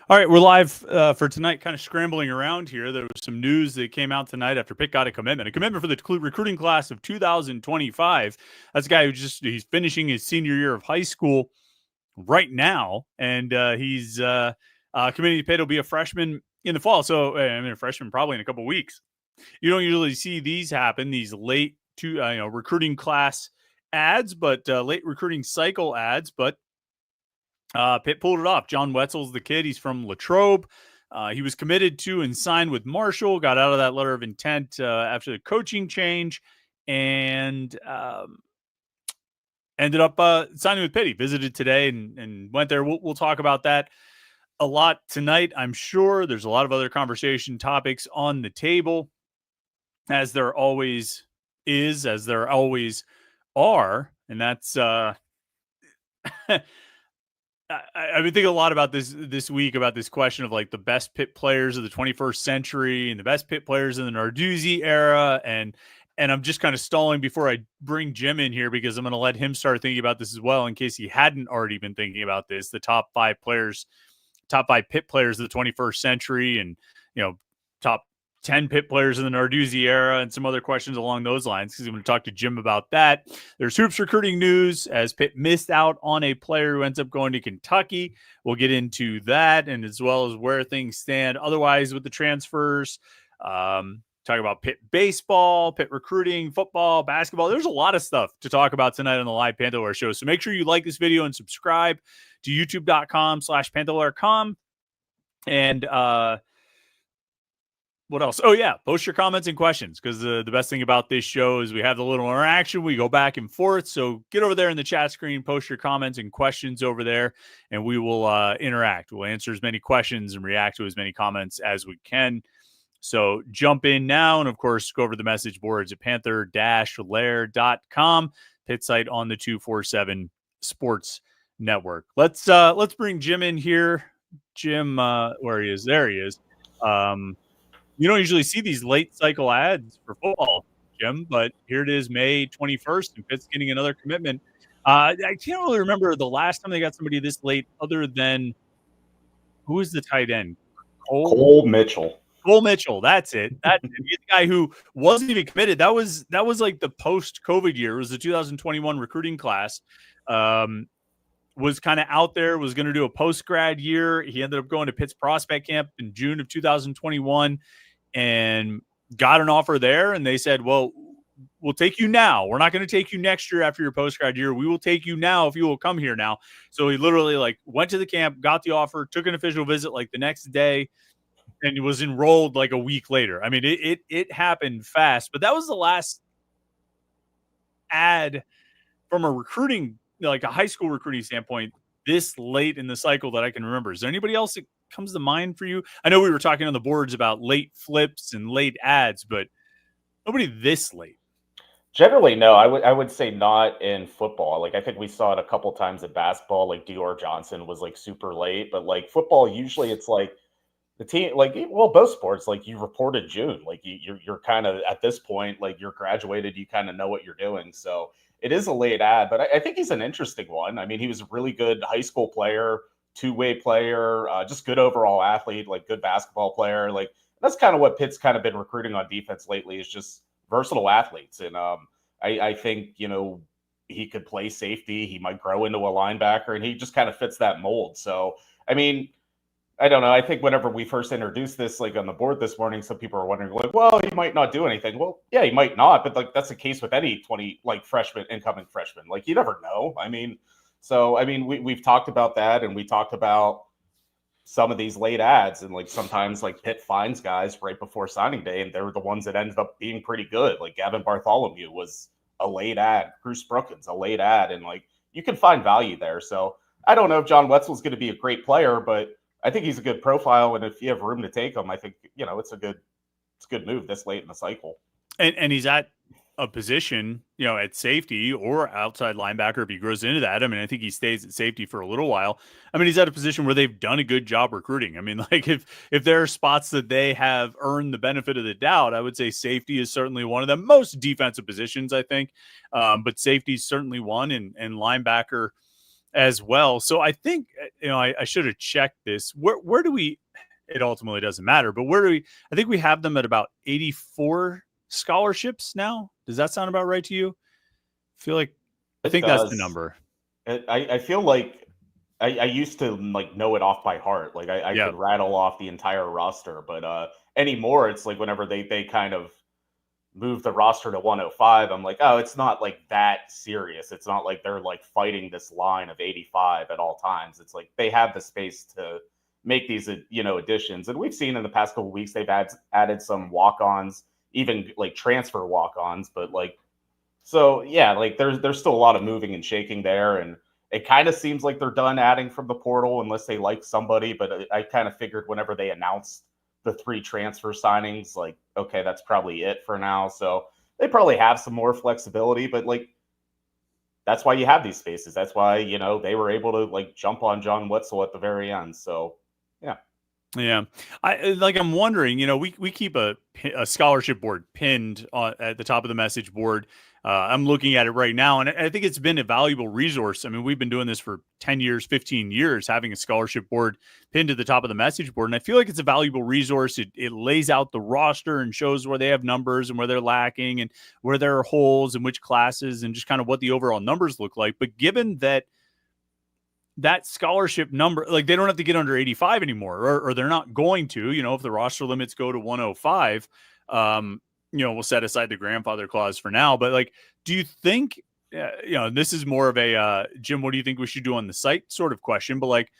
All right, we're live for tonight, kind of scrambling around here. There was some news that came out tonight after Pitt got a commitment for the recruiting class of 2025. That's a guy he's finishing his senior year of high school right now, and he's committing to Pitt. He'll be a freshman in the fall. So, a freshman probably in a couple of weeks. You don't usually see these happen, these late recruiting class ads, but late recruiting cycle ads, but Pitt pulled it off. John Wetzel's the kid. He's from Latrobe. He was committed to and signed with Marshall, got out of that letter of intent after the coaching change, and ended up signing with Pitt. He visited today and went there. We'll talk about that a lot tonight, I'm sure. There's a lot of other conversation topics on the table, as there always is, as there always are, and that's I've been thinking a lot about this week, about this question of like the best Pitt players of the 21st century and the best Pitt players in the Narduzzi era. And I'm just kind of stalling before I bring Jim in here, because I'm going to let him start thinking about this as well, in case he hadn't already been thinking about this, the top five Pitt players of the 21st century, and, top 10 Pitt players in the Narduzzi era, and some other questions along those lines, because I'm going to talk to Jim about that. There's hoops recruiting news, as Pitt missed out on a player who ends up going to Kentucky. We'll get into that, and as well as where things stand otherwise with the transfers. Talk about Pitt baseball, Pitt recruiting, football, basketball. There's a lot of stuff to talk about tonight on the live Panther-Lair Show. So make sure you like this video and subscribe to youtube.com/Panther-Lair.com. And what else? Oh, yeah. Post your comments and questions, because the best thing about this show is we have the little interaction. We go back and forth. So get over there in the chat screen, post your comments and questions over there, and we will interact. We'll answer as many questions and react to as many comments as we can. So jump in now. And, of course, go over the message boards at Panther-Lair.com, Pitt site on the 247 Sports Network. Let's bring Jim in here. Jim, where he is? There he is. You don't usually see these late cycle ads for football, Jim, but here it is, May 21st, and Pitt's getting another commitment. I can't really remember the last time they got somebody this late, other than, who is the tight end? Cole Mitchell. Cole Mitchell, that's it. He's the guy who wasn't even committed. That was like the post-COVID year. It was the 2021 recruiting class. Was kind of out there, was going to do a post-grad year. He ended up going to Pitt's prospect camp in June of 2021 and got an offer there. And they said, well, we'll take you now. We're not going to take you next year after your post-grad year. We will take you now if you will come here now. So he literally went to the camp, got the offer, took an official visit the next day, and was enrolled a week later. I mean, it happened fast, but that was the last ad from a recruiting, a high school recruiting standpoint, this late in the cycle that I can remember. Is there anybody else that comes to mind for you? I know we were talking on the boards about late flips and late ads, but nobody this late. Generally, no. I would say not in football. I think we saw it a couple times in basketball. Dior Johnson was super late, but football, usually it's the team, both sports, you report in June. You're kind of at this point, you're graduated, you kind of know what you're doing. So it is a late ad, but I think he's an interesting one. I mean, he was a really good high school player, two-way player, just good overall athlete, good basketball player. That's kind of what Pitt's kind of been recruiting on defense lately, is just versatile athletes. And I think, he could play safety. He might grow into a linebacker, and he just kind of fits that mold. So, I mean, I don't know. I think whenever we first introduced this, on the board this morning, some people are wondering, well, he might not do anything. Well, yeah, he might not, but that's the case with any 20 incoming freshman. You never know. I mean, we've talked about that, and we talked about some of these late ads, and sometimes Pitt finds guys right before signing day, and they were the ones that ended up being pretty good. Gavin Bartholomew was a late ad, Bruce Brookins, a late ad, and you can find value there. So I don't know if John Wetzel's going to be a great player, but I think he's a good profile, and if you have room to take him, I think it's a good move this late in the cycle. And he's at a position, at safety or outside linebacker if he grows into that. I mean, I think he stays at safety for a little while. I mean, he's at a position where they've done a good job recruiting. I mean, if there are spots that they have earned the benefit of the doubt, I would say safety is certainly one of them. Most defensive positions, I think, but safety is certainly one, and linebacker as well. So I think, I should have checked this. Where do we, it ultimately doesn't matter, but I think we have them at about 84 scholarships now. Does that sound about right to you? I It think that's the does. number. I feel like I used to like know it off by heart. Like I Yeah. could rattle off the entire roster, but anymore it's like whenever they kind of move the roster to 105, I'm like, oh, it's not like that serious. It's not like they're like fighting this line of 85 at all times. It's like they have the space to make these additions. And we've seen in the past couple of weeks they've added some walk-ons, even like transfer walk-ons, but like so yeah, like there's still a lot of moving and shaking there, and it kind of seems like they're done adding from the portal unless they like somebody. But I kind of figured whenever they announced the 3 transfer signings, like okay, that's probably it for now. So they probably have some more flexibility, but like that's why you have these spaces. That's why they were able to like jump on John Wetzel at the very end. So yeah. Yeah, I'm wondering. We keep a scholarship board pinned at the top of the message board. I'm looking at it right now, and I think it's been a valuable resource. I mean, we've been doing this for 10 years, 15 years, having a scholarship board pinned to the top of the message board, and I feel like it's a valuable resource. It lays out the roster and shows where they have numbers and where they're lacking and where there are holes and which classes and just kind of what the overall numbers look like. But given that scholarship number, like they don't have to get under 85 anymore, or they're not going to, if the roster limits go to 105, we'll set aside the grandfather clause for now. But like, do you think, this is more of a, Jim, what do you think we should do on the site sort of question, but like,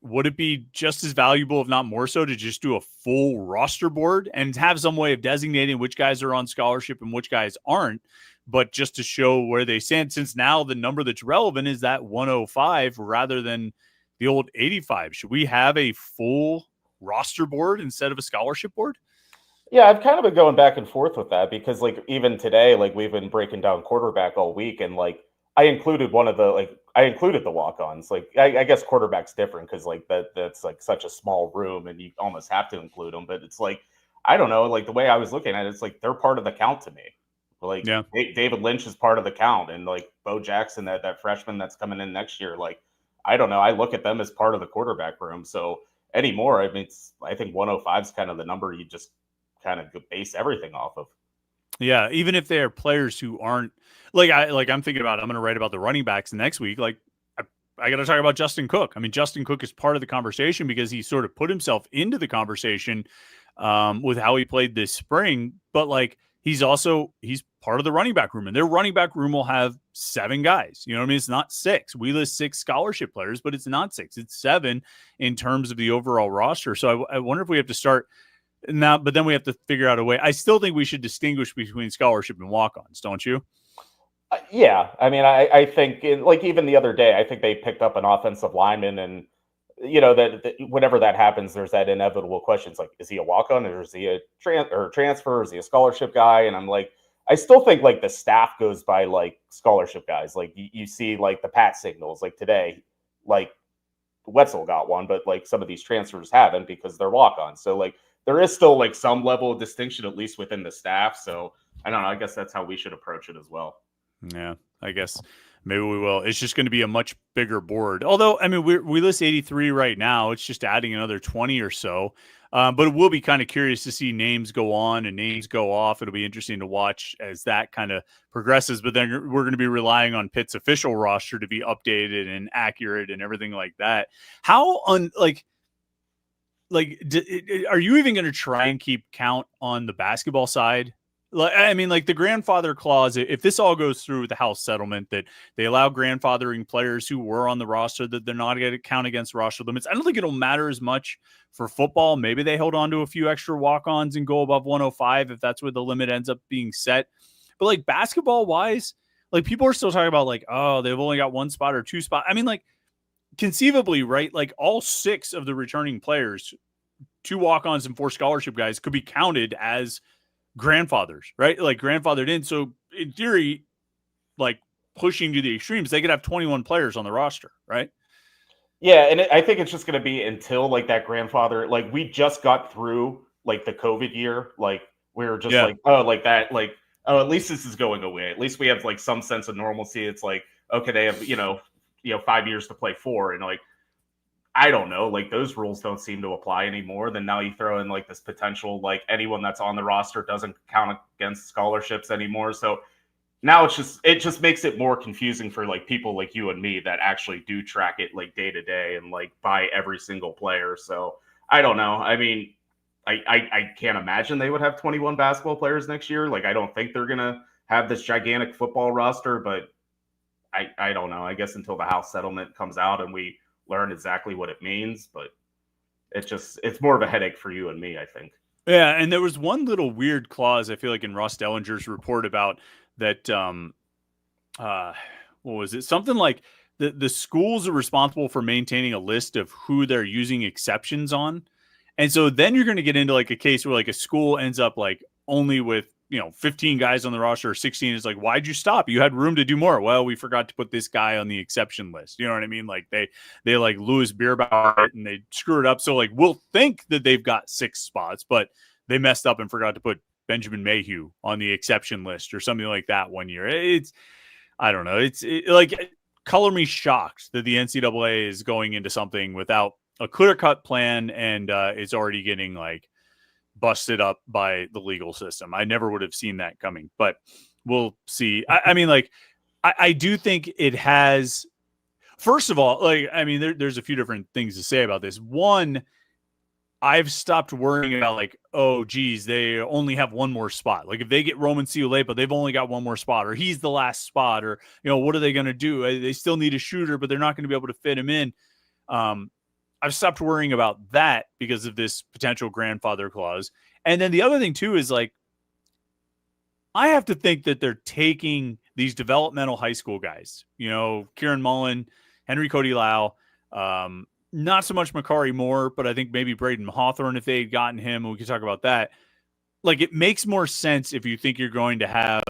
would it be just as valuable, if not more so, to just do a full roster board and have some way of designating which guys are on scholarship and which guys aren't, but just to show where they stand, since now the number that's relevant is that 105 rather than the old 85? Should we have a full roster board instead of a scholarship board? Yeah, I've kind of been going back and forth with that because, like, even today, like, we've been breaking down quarterback all week, and like, I included the walk-ons. Like, I guess quarterback's different because like that's like such a small room, and you almost have to include them. But it's like I don't know, like the way I was looking at it, it's like they're part of the count to me. Like Yeah. David Lynch is part of the count, and like Bo Jackson, that freshman that's coming in next year, like I don't know, I look at them as part of the quarterback room. So anymore, I mean, I think 105 is kind of the number you just kind of base everything off of. Yeah, even if they are players who aren't I'm thinking about, I'm going to write about the running backs next week. Like I got to talk about Justin Cook. I mean, Justin Cook is part of the conversation because he sort of put himself into the conversation with how he played this spring. But like he's part of the running back room, and their running back room will have 7 guys. You know what I mean? It's not 6. We list 6 scholarship players, but it's not 6. It's 7 in terms of the overall roster. So I wonder if we have to start now, but then we have to figure out a way. I still think we should distinguish between scholarship and walk-ons, don't you? Yeah, I mean, I think like even the other day, I think they picked up an offensive lineman, and that whenever that happens, there's that inevitable question. It's like, is he a walk-on or is he a transfer? Or is he a scholarship guy? And I'm like, I still think like the staff goes by like scholarship guys. Like you see like the Pat signals like today, like Wetzel got one, but like some of these transfers haven't because they're walk-ons. So like there is still like some level of distinction, at least within the staff. So I don't know. I guess that's how we should approach it as well. Yeah, I guess maybe we will. It's just going to be a much bigger board. Although, I mean, we list 83 right now. It's just adding another 20 or so. But it will be kind of curious to see names go on and names go off. It'll be interesting to watch as that kind of progresses. But then we're going to be relying on Pitt's official roster to be updated and accurate and everything like that. How are you even going to try and keep count on the basketball side? Like, I mean, like the grandfather clause, if this all goes through with the House settlement, that they allow grandfathering players who were on the roster, that they're not going to count against roster limits. I don't think it'll matter as much for football. Maybe they hold on to a few extra walk-ons and go above 105 if that's where the limit ends up being set. But like basketball wise, like people are still talking about like, oh, they've only got 1 spot or 2 spot. I mean, like conceivably, right? Like all 6 of the returning players, 2 walk-ons and 4 scholarship guys, could be counted as grandfathers, right? Like grandfathered in. So in theory, like pushing to the extremes, they could have 21 players on the roster, right? Yeah, and I think it's just going to be until like that grandfather, like we just got through like the COVID year, like we were just like, oh, like that, like, oh, at least this is going away. At least we have like some sense of normalcy. It's like, okay, they have, 5 years to play 4, and like I don't know, like those rules don't seem to apply anymore. Then now you throw in like this potential, like anyone that's on the roster doesn't count against scholarships anymore. So now it just makes it more confusing for like people like you and me that actually do track it like day to day and like buy every single player. So I don't know. I mean, I can't imagine they would have 21 basketball players next year. Like I don't think they're gonna have this gigantic football roster, but I don't know. I guess until the House settlement comes out and we learn exactly what it means, but it's more of a headache for you and me, I think. Yeah, and there was one little weird clause I feel like in Russ Dellinger's report about that. What was it? Something like the schools are responsible for maintaining a list of who they're using exceptions on, and so then you're going to get into like a case where like a school ends up like only with 15 guys on the roster or 16. Is like, why'd you stop? You had room to do more. Well, we forgot to put this guy on the exception list. You know what I mean? Like they like Louis Beerbauer it and they screw it up. So like we'll think that they've got 6 spots, but they messed up and forgot to put Benjamin Mayhew on the exception list or something like that one year. I don't know. Like color me shocked that the NCAA is going into something without a clear-cut plan and it's already getting like busted up by the legal system. I never would have seen that coming, but we'll see. I mean, like, I do think it has, first of all, like, I mean, there's a few different things to say about this. One, I've stopped worrying about like, oh, geez, they only have one more spot. Like if they get Roman Ciulepa, they've only got one more spot, or he's the last spot, or, what are they going to do? They still need a shooter, but they're not going to be able to fit him in. I've stopped worrying about that because of this potential grandfather clause. And then the other thing too is like, I have to think that they're taking these developmental high school guys, Kieran Mullen, Henry Cody Lau, not so much Makari Moore, but I think maybe Braden Hawthorne, if they had gotten him, and we could talk about that. Like it makes more sense if you think you're going to have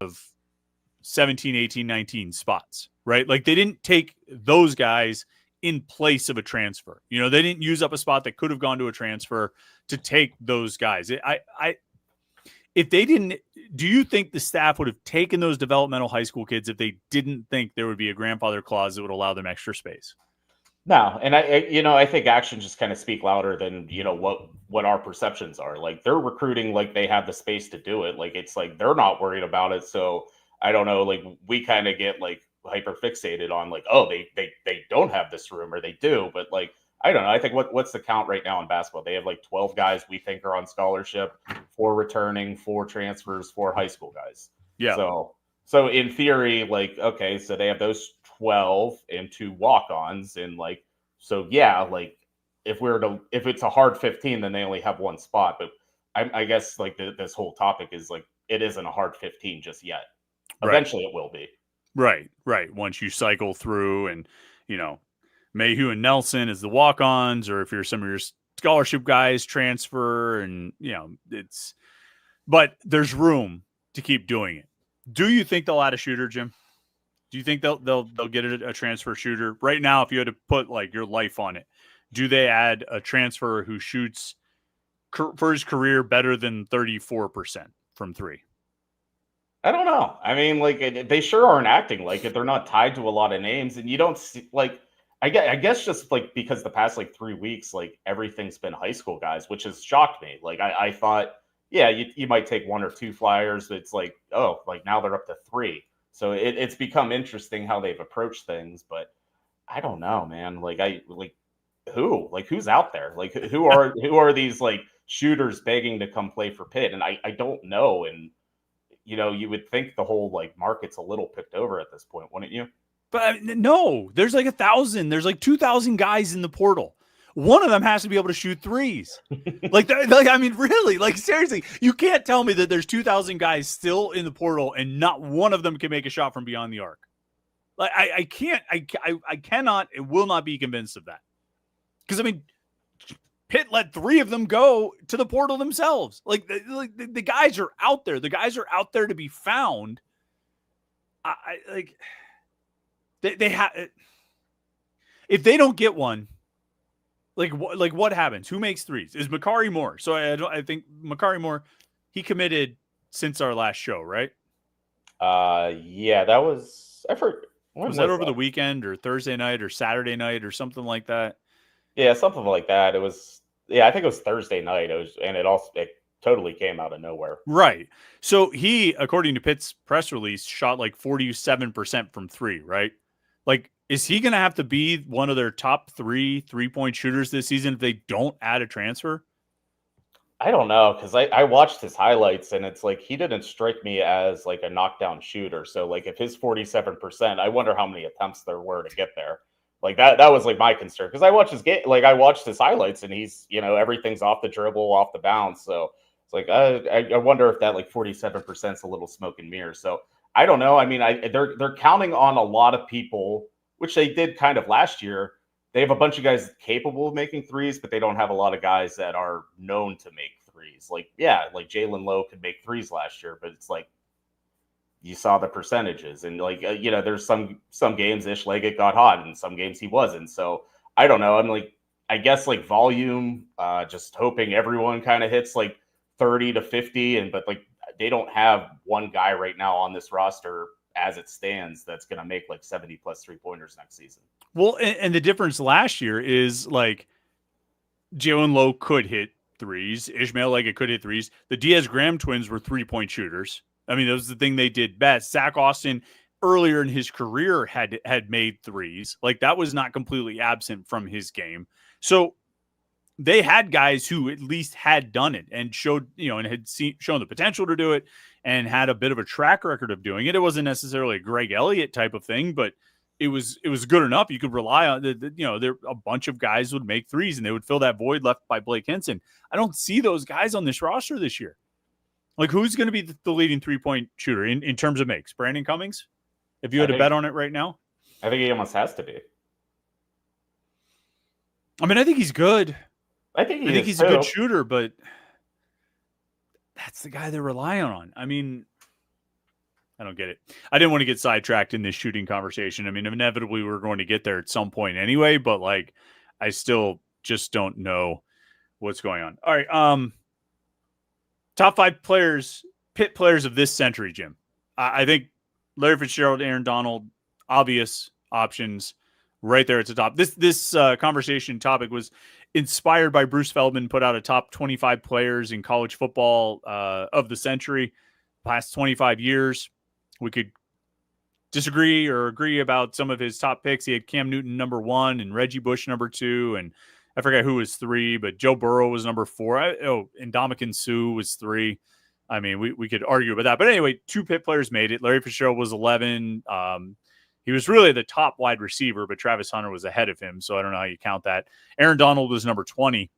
17, 18, 19 spots, right? Like they didn't take those guys in place of a transfer. They didn't use up a spot that could have gone to a transfer to take those guys. If they didn't, do you think the staff would have taken those developmental high school kids if they didn't think there would be a grandfather clause that would allow them extra space? No, and I think actions just kind of speak louder than what our perceptions are. Like they're recruiting like they have the space to do it. Like it's like they're not worried about it. So I don't know. Like we kind of get like hyper fixated on like, oh, they don't have this room, or they do, but like I don't know. I think what's the count right now in basketball? They have like 12 guys we think are on scholarship, 4 returning, 4 transfers, 4 high school guys. Yeah. So in theory, like okay, so they have those 12 and 2 walk-ons, and like so yeah, like if it's a hard 15, then they only have 1 spot. But I guess like this whole topic is like it isn't a hard 15 just yet. Eventually, it will be. Right. Once you cycle through, and Mayhew and Nelson as the walk-ons, or if you're some of your scholarship guys transfer, and but there's room to keep doing it. Do you think they'll add a shooter, Jim? Do you think they'll get a transfer shooter right now? If you had to put like your life on it, do they add a transfer who shoots for his career better than 34% from 3? I don't know. I mean, like they sure aren't acting like it. They're not tied to a lot of names, and you don't see like. I guess just like because the past like 3 weeks, like everything's been high school guys, which has shocked me. Like I thought, yeah, you might take 1 or 2 flyers, but it's like, oh, like now they're up to 3. So it's become interesting how they've approached things, but I don't know, man. Who's out there? Like who are these like shooters begging to come play for Pitt? And I don't know. And you would think the whole like market's a little picked over at this point, wouldn't you? But no, there's like 1,000. There's like 2,000 guys in the portal. One of them has to be able to shoot threes. I mean, really, like seriously, you can't tell me that there's 2,000 guys still in the portal and not one of them can make a shot from beyond the arc. Like I can't, I cannot, and will not be convinced of that. Because I mean, Pitt let 3 of them go to the portal themselves. Like the guys are out there. The guys are out there to be found. They have, if they don't get one, like what happens? Who makes threes? Is Makari Moore? So I think Makari Moore, he committed since our last show, right? Yeah, that was When Was that over that? the weekend or Thursday night or Saturday night or something like that? Yeah, something like that. It was. Yeah, I think it was Thursday night. It totally came out of nowhere. Right. So he, according to Pitt's press release, shot like 47% from three, right? Like, is he going to have to be one of their top 3 3-point shooters this season if they don't add a transfer? I don't know, because I watched his highlights and it's like he didn't strike me as like a knockdown shooter. So like if his 47%, I wonder how many attempts there were to get there. Like that was like my concern, because I watched his game, like I watched his highlights and he's, everything's off the dribble, off the bounce. So it's like I wonder if that like 47% is a little smoke and mirrors. So I don't know. I mean, they're counting on a lot of people, which they did kind of last year. They have a bunch of guys capable of making threes, but they don't have a lot of guys that are known to make threes. Like, yeah, like Jalen Lowe could make threes last year, but it's like you saw the percentages, and like there's some games Ish Leggett got hot, and some games he wasn't. So I don't know. I'm like, I guess like volume, just hoping everyone kind of hits like 30 to 50, but like they don't have one guy right now on this roster as it stands that's going to make like 70 plus 3-pointers next season. Well, and the difference last year is like Jalen Lowe could hit threes. Ishmael Leggett could hit threes. The Diaz-Graham twins were 3-point shooters. I mean, that was the thing they did best. Zach Austin earlier in his career had made threes. Like that was not completely absent from his game. So they had guys who at least had done it and showed, and had shown the potential to do it and had a bit of a track record of doing it. It wasn't necessarily a Greg Elliott type of thing, but it was good enough. You could rely on there a bunch of guys would make threes and they would fill that void left by Blake Henson. I don't see those guys on this roster this year. Like who's going to be the leading 3-point shooter in terms of makes? Brandon Cummings? If you had to bet on it right now? I think he almost has to be. I mean, I think he's good. I think he's a good shooter, but that's the guy they're relying on. I mean, I don't get it. I didn't want to get sidetracked in this shooting conversation. I mean, inevitably we're going to get there at some point anyway, but like, I still just don't know what's going on. All right. Top 5 players, Pitt players of this century, Jim. I think Larry Fitzgerald, Aaron Donald, obvious options right there at the top. This conversation topic was inspired by Bruce Feldman, put out a top 25 players in college football of the century, past 25 years. We could disagree or agree about some of his top picks. He had Cam Newton number 1 and Reggie Bush number 2, and I forget who was 3, but Joe Burrow was number 4. And Ndamukong Suh was 3. I mean, we could argue about that. But anyway, 2 Pitt players made it. Larry Fitzgerald was 11. He was really the top wide receiver, but Travis Hunter was ahead of him, so I don't know how you count that. Aaron Donald was number 20.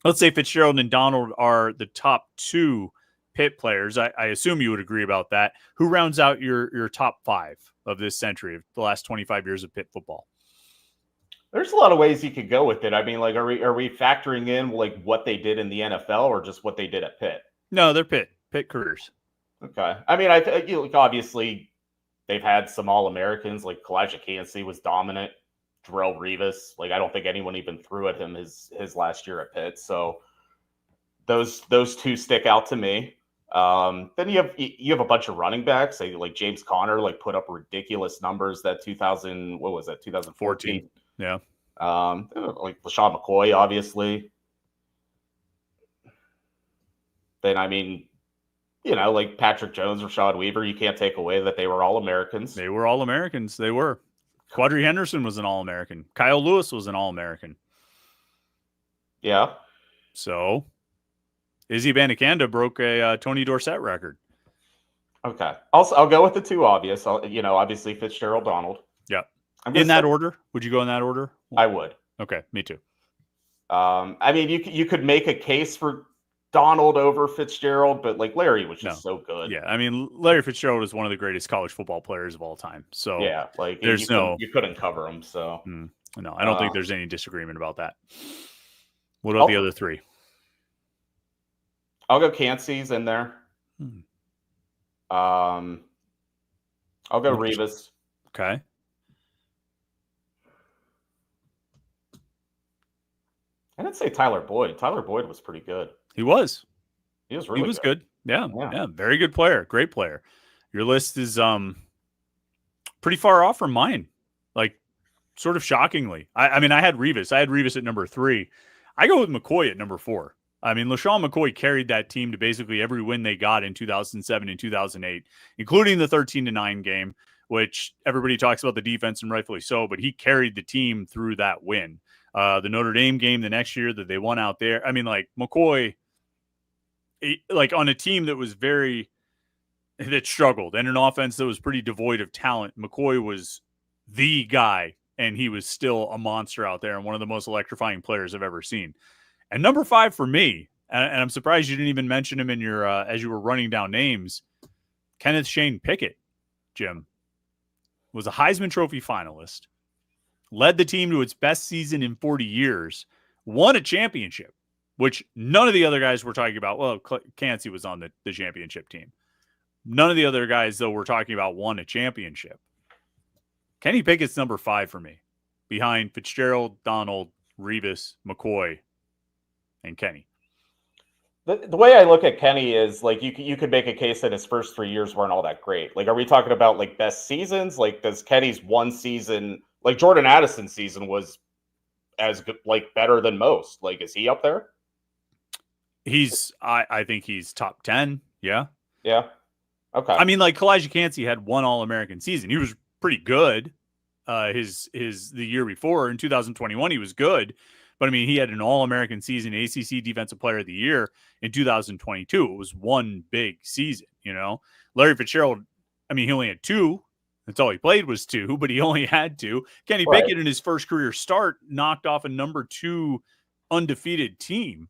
Let's say Fitzgerald and Donald are the top 2 Pitt players. I assume you would agree about that. Who rounds out your top 5 of this century, of the last 25 years of Pitt football? There's a lot of ways you could go with it. I mean, like, are we factoring in like what they did in the NFL or just what they did at Pitt? No, they're Pitt careers. Okay. I mean, obviously they've had some All-Americans, like Kalijah Kancey was dominant. Darrelle Revis, like I don't think anyone even threw at him his last year at Pitt. So those 2 stick out to me. Then you have a bunch of running backs, like James Conner, like put up ridiculous numbers that 2014. Yeah. Like LaShawn McCoy, obviously. Then, I mean, like Patrick Jones, Rashad Weaver, you can't take away that they were All-Americans. They were All-Americans. They were. Quadri Henderson was an All-American. Kyle Lewis was an All-American. Yeah. So, Izzy Bandicanda broke a Tony Dorsett record. Okay. I'll go with the 2 obvious. Obviously Fitzgerald, Donald. Yeah. In that order? Would you go in that order? I would. Okay, me too. I mean, you could make a case for Donald over Fitzgerald, but like Larry was just so good. Yeah, I mean, Larry Fitzgerald is one of the greatest college football players of all time. So yeah, like you couldn't cover him. So no, I don't think there's any disagreement about that. What about the other 3? I'll go Cansey's in there. I'll go Revis. Okay. I didn't say Tyler Boyd. Tyler Boyd was pretty good. He was. He was really good. Yeah. Very good player. Great player. Your list is pretty far off from mine. Like, sort of shockingly. I mean, I had Revis. I had Revis at number 3. I go with McCoy at number 4. I mean, LaShawn McCoy carried that team to basically every win they got in 2007 and 2008, including the 13-9 game, which everybody talks about the defense, and rightfully so, but he carried the team through that win. The Notre Dame game the next year that they won out there. I mean, like, McCoy, like, on a team that struggled and an offense that was pretty devoid of talent, McCoy was the guy, and he was still a monster out there and one of the most electrifying players I've ever seen. And number 5 for me, and I'm surprised you didn't even mention him in your as you were running down names, Kenneth Shane Pickett, Jim, was a Heisman Trophy finalist, led the team to its best season in 40 years, won a championship, which none of the other guys were talking about. Well, Cansey was on the championship team. None of the other guys, though, we're talking about won a championship. Kenny Pickett's number 5 for me, behind Fitzgerald, Donald, Revis, McCoy, and Kenny. The way I look at Kenny is, like, you could make a case that his first 3 years weren't all that great. Like, are we talking about, like, best seasons? Like, does Kenny's one season, like Jordan Addison's season, was as good, like, better than most? Like, is he up there? I think he's top 10. Yeah. Yeah. Okay. I mean, like, Kalijah Cansey had one All-American season. He was pretty good. The year before in 2021, he was good. But I mean, he had an All-American season, ACC Defensive Player of the Year in 2022. It was one big season, you know. Larry Fitzgerald, I mean, he only had 2. That's all he played was 2, but he only had 2. Kenny Pickett in his first career start knocked off a number 2 undefeated team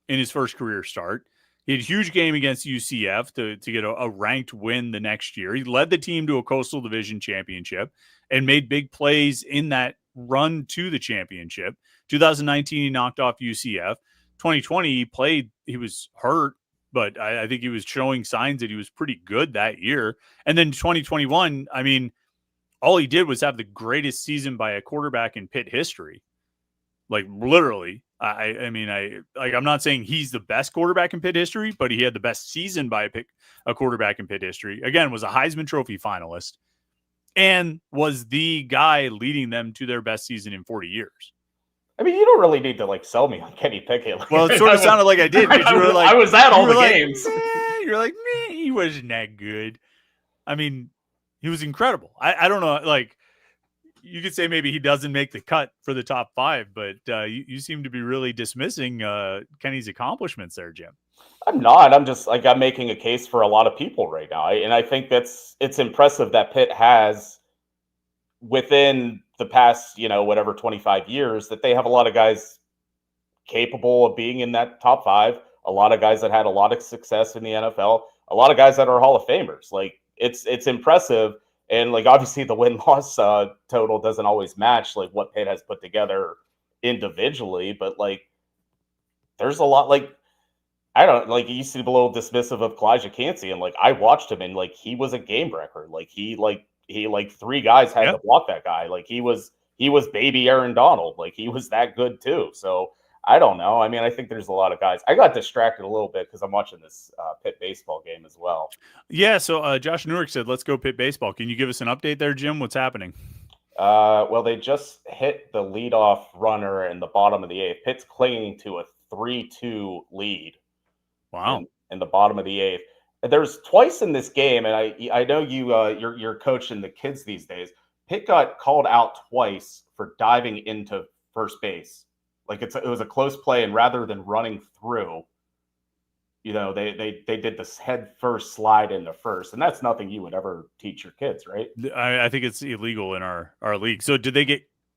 in his first career start. He had a huge game against UCF to get a ranked win the next year. He led the team to a Coastal Division championship and made big plays in that run to the championship. 2019, he knocked off UCF. 2020, he was hurt, but I think he was showing signs that he was pretty good that year. And then 2021, I mean, all he did was have the greatest season by a quarterback in Pitt history. Like, literally. I'm not saying he's the best quarterback in Pitt history, but he had the best season by a quarterback in Pitt history. Again, was a Heisman Trophy finalist and was the guy leading them to their best season in 40 years. I mean, you don't really need to, like, sell me on Kenny Pickett. Like, well, it sort of sounded like I did. You were like, I was at all the games. You're like, man, he wasn't that good. I mean, he was incredible. I don't know, like, you could say maybe he doesn't make the cut for the top 5, but you seem to be really dismissing Kenny's accomplishments there, Jim. I'm not. I'm just, like, I'm making a case for a lot of people right now. And I think it's impressive that Pitt has, within the past, 25 years, that they have a lot of guys capable of being in that top 5, a lot of guys that had a lot of success in the NFL, a lot of guys that are Hall of Famers. Like, it's impressive. And, like, obviously the win-loss total doesn't always match, like, what Pitt has put together individually. But, like, there's a lot, like, I don't, like, you used to be a little dismissive of Kalijah Cansey, and, like, I watched him, and, like, he was a game wrecker. Like, he 3 guys had to block that guy. Like, he was baby Aaron Donald. Like, he was that good too. So I don't know. I mean, I think there's a lot of guys. I got distracted a little bit because I'm watching this Pitt baseball game as well. Yeah. So Josh Newark said, "Let's go Pitt baseball." Can you give us an update there, Jim? What's happening? Well, they just hit the leadoff runner in the bottom of the 8th. Pitt's clinging to a 3-2 lead. Wow. In the bottom of the 8th. There's twice in this game, and I know you're coaching the kids these days. Pitt got called out twice for diving into first base. Like, it was a close play, and rather than running through, they did this head first slide into first, and that's nothing you would ever teach your kids, right? I think it's illegal in our league. So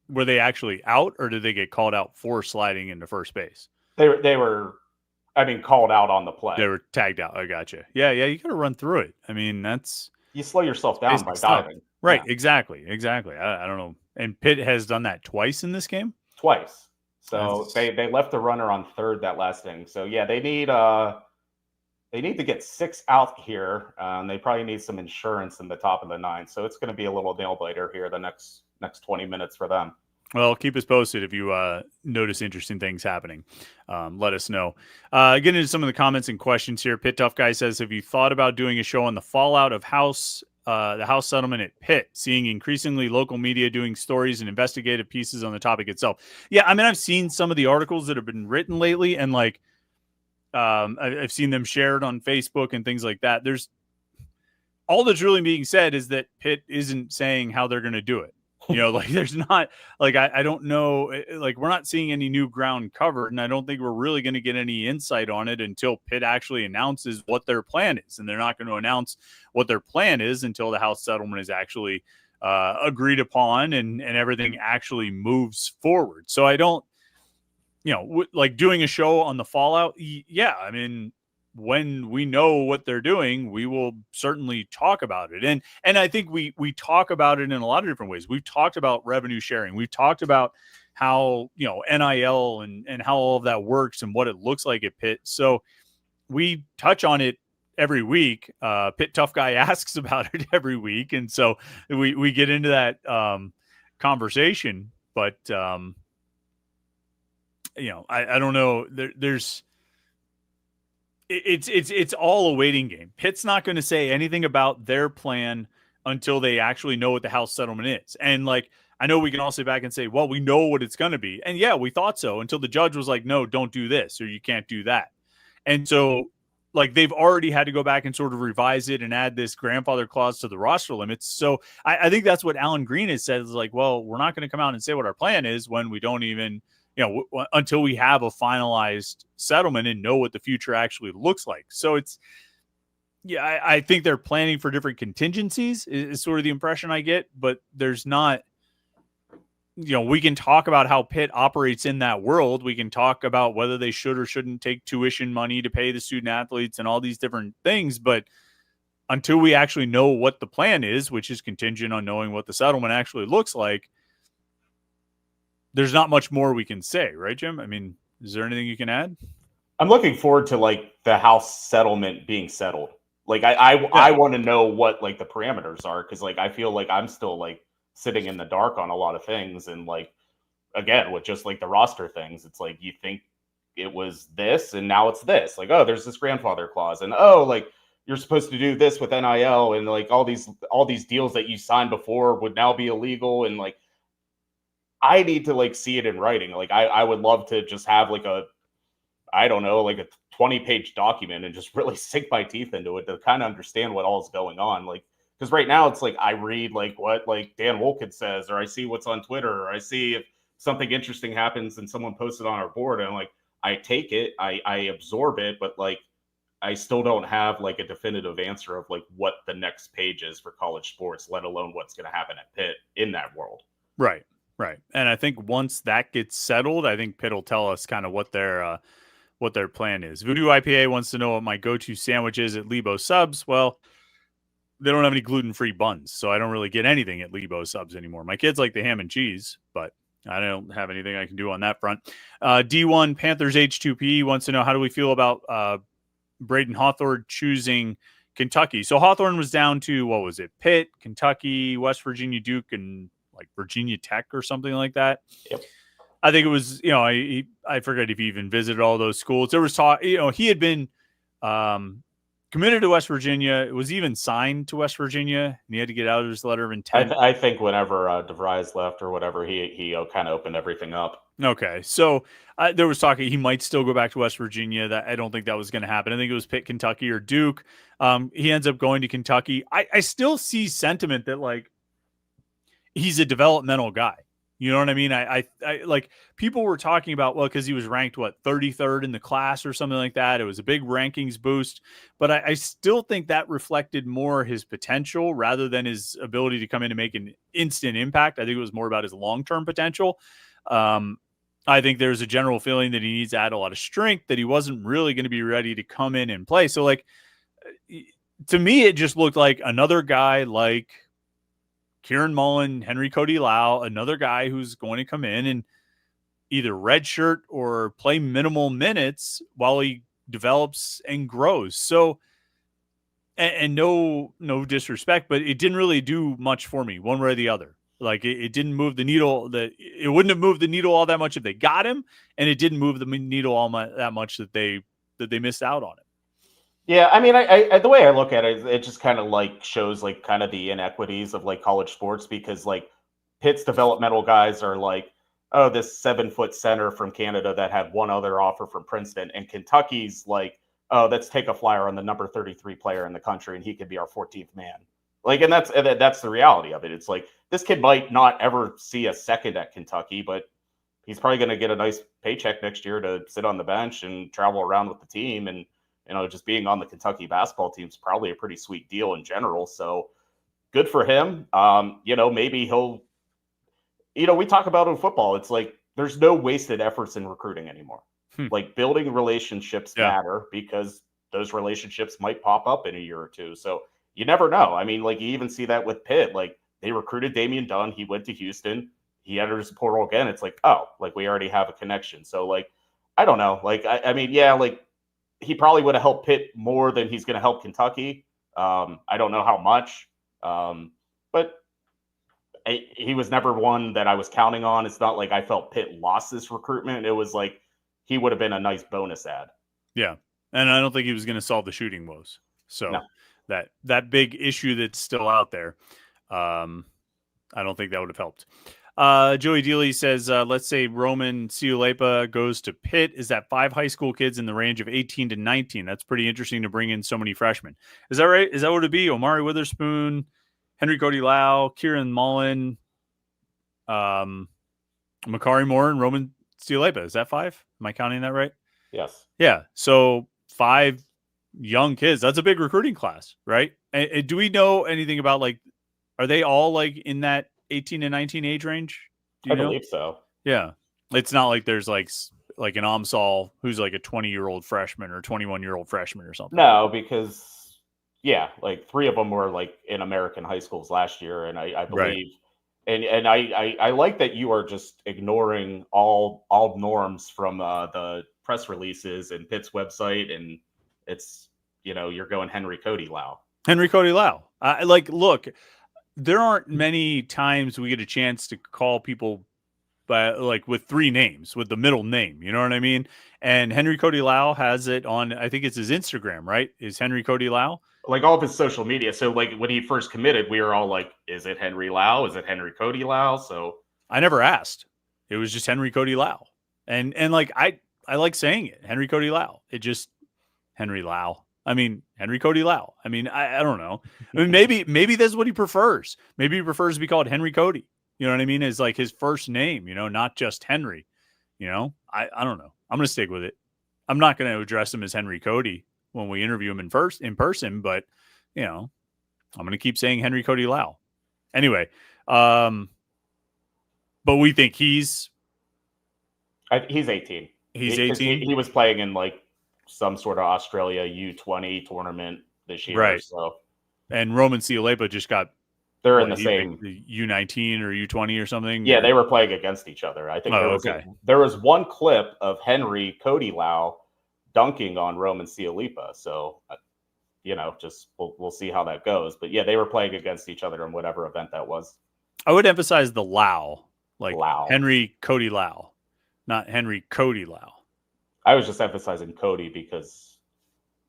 were they actually out, or did they get called out for sliding into first base? They were. I mean, called out on the play. They were tagged out. I gotcha. Yeah, you got to run through it. I mean, you slow yourself down by diving. Right, yeah. Exactly. I don't know. And Pitt has done that twice in this game? Twice. So they left the runner on third that last inning. So, yeah, they need to get 6 out here. They probably need some insurance in the top of the 9th. So it's going to be a little nail-biter here the next 20 minutes for them. Well, keep us posted if you notice interesting things happening. Let us know. Getting into some of the comments and questions here. Pit Tough Guy says, have you thought about doing a show on the fallout of House the House settlement at Pitt, seeing increasingly local media doing stories and investigative pieces on the topic itself. Yeah, I mean, I've seen some of the articles that have been written lately, and like I've seen them shared on Facebook and things like that. There's all that's really being said is that Pitt isn't saying how they're going to do it. Like there's not like I don't know, like we're not seeing any new ground covered, and I don't think we're really going to get any insight on it until Pitt actually announces what their plan is. And they're not going to announce what their plan is until the House settlement is actually agreed upon and everything actually moves forward. So I don't, like doing a show on the fallout. Yeah, I mean, when we know what they're doing, we will certainly talk about it. And I think we talk about it in a lot of different ways. We've talked about revenue sharing. We've talked about how, NIL and how all of that works and what it looks like at Pitt. So we touch on it every week. Pitt Tough Guy asks about it every week. And so we get into that conversation, but I don't know. It's all a waiting game. Pitt's not going to say anything about their plan until they actually know what the House settlement is. And like, I know we can all sit back and say, well, we know what it's going to be. And yeah, we thought so until the judge was like, no, don't do this, or you can't do that. And so like they've already had to go back and sort of revise it and add this grandfather clause to the roster limits. So I think that's what Alan Green has said, is like, well, we're not going to come out and say what our plan is when we don't even, until we have a finalized settlement and know what the future actually looks like. So it's, I think they're planning for different contingencies is sort of the impression I get, but there's not, we can talk about how Pitt operates in that world. We can talk about whether they should or shouldn't take tuition money to pay the student athletes and all these different things. But until we actually know what the plan is, which is contingent on knowing what the settlement actually looks like, there's not much more we can say, right, Jim? I mean, is there anything you can add? I'm looking forward to like the House settlement being settled. Like I want to know what like the parameters are, because like I feel like I'm still like sitting in the dark on a lot of things. And like again, with just like the roster things, it's like you think it was this and now it's this. Like, oh, there's this grandfather clause, and oh, like you're supposed to do this with NIL, and like all these deals that you signed before would now be illegal. And like I need to like see it in writing. Like I would love to just have like a 20-page document and just really sink my teeth into it to kind of understand what all is going on. Like, because right now it's like I read like what like Dan Wolkin says, or I see what's on Twitter, or I see if something interesting happens and someone posted on our board, and like I take it, I absorb it, but like I still don't have like a definitive answer of like what the next page is for college sports, let alone what's going to happen at Pitt in that world. Right. And I think once that gets settled, I think Pitt will tell us kind of what their plan is. Voodoo IPA wants to know what my go-to sandwich is at Lebo Subs. Well, they don't have any gluten-free buns, so I don't really get anything at Lebo Subs anymore. My kids like the ham and cheese, but I don't have anything I can do on that front. D1 Panthers H2P wants to know, how do we feel about Braden Hawthorne choosing Kentucky? So Hawthorne was down to, what was it? Pitt, Kentucky, West Virginia, Duke, and like Virginia Tech or something like that. Yep. I think it was, I forget if he even visited all those schools. There was talk, he had been committed to West Virginia. It was even signed to West Virginia, and he had to get out of his letter of intent. I think whenever DeVries left or whatever, he kind of opened everything up. Okay, so there was talk he might still go back to West Virginia. That I don't think that was going to happen. I think it was Pitt, Kentucky, or Duke. He ends up going to Kentucky. I still see sentiment that like he's a developmental guy. You know what I mean? I like people were talking about, well, because he was ranked 33rd in the class or something like that. It was a big rankings boost, but I still think that reflected more his potential rather than his ability to come in and make an instant impact. I think it was more about his long-term potential. I think there's a general feeling that he needs to add a lot of strength, that he wasn't really going to be ready to come in and play. So like, to me, it just looked like another guy like Kieran Mullen, Henry Cody Lau, another guy who's going to come in and either redshirt or play minimal minutes while he develops and grows. So, and no disrespect, but it didn't really do much for me one way or the other. Like it didn't move the needle. It wouldn't have moved the needle all that much if they got him, and it didn't move the needle that much that they missed out on it. Yeah, I mean, I the way I look at it, it just kind of like shows like kind of the inequities of like college sports because like Pitt's developmental guys are like, oh, this 7 foot center from Canada that had one other offer from Princeton, and Kentucky's like, oh, let's take a flyer on the number 33 player in the country, and he could be our 14th man. Like, and that's the reality of it. It's like this kid might not ever see a second at Kentucky, but he's probably going to get a nice paycheck next year to sit on the bench and travel around with the team. And, just being on the Kentucky basketball team is probably a pretty sweet deal in general. So good for him. Maybe he'll, we talk about in football. It's like there's no wasted efforts in recruiting anymore. Like building relationships matter because those relationships might pop up in a year or two. So you never know. I mean, like you even see that with Pitt. Like they recruited Damian Dunn. He went to Houston. He enters the portal again. It's like, oh, like we already have a connection. So like, I don't know. Like, I mean, yeah, like he probably would have helped Pitt more than he's going to help Kentucky. I don't know how much, but he was never one that I was counting on. It's not like I felt Pitt lost this recruitment. It was like he would have been a nice bonus ad. Yeah, and I don't think he was going to solve the shooting woes. So No. that big issue that's still out there, I don't think that would have helped. Joey Dealey says, let's say Roman Ciulepa goes to Pitt. Is that 5 high school kids in the range of 18 to 19? That's pretty interesting to bring in so many freshmen. Is that right? Is that what it'd be? Omari Witherspoon, Henry Cody Lau, Kieran Mullen, Makari Moore, and Roman Ciulepa. Is that 5? Am I counting that right? Yes. Yeah. So 5 young kids. That's a big recruiting class, right? And do we know anything about like, are they all like in that 18 to 19 age range? Do you know? Believe so. Yeah. It's not like there's like an Omsal who's like a 20-year-old freshman or 21-year-old freshman or something. No, because like 3 of them were like in American high schools last year. And I believe, and I like that you are just ignoring all norms from the press releases and Pitt's website. And it's, you're going Henry Cody Lau. Henry Cody Lau. Look, there aren't many times we get a chance to call people like with 3 names, with the middle name, you know what I mean? And Henry Cody Lau has it on, I think it's his Instagram, right? Is Henry Cody Lau? Like all of his social media. So like when he first committed, we were all like, is it Henry Lau? Is it Henry Cody Lau? So I never asked. It was just Henry Cody Lau. And like, I like saying it, Henry Cody Lau. It just, Henry Lau. I mean, Henry Cody Lau. I mean, I don't know. I mean, maybe that's what he prefers. Maybe he prefers to be called Henry Cody. You know what I mean? Is like his first name, not just Henry. I don't know. I'm going to stick with it. I'm not going to address him as Henry Cody when we interview him in person, but I'm going to keep saying Henry Cody Lau. Anyway, but we think he's 18. He's 18. He was playing in like some sort of Australia U20 tournament this year. Right. So, and Roman Ciulepa just got. They're in the same U19 or U20 or something. Yeah, they were playing against each other. I think there was one clip of Henry Cody Lau dunking on Roman Ciulepa. So, just we'll see how that goes. But yeah, they were playing against each other in whatever event that was. I would emphasize the Lau, like Lau. Henry Cody Lau, not Henry Cody Lau. I was just emphasizing Cody because.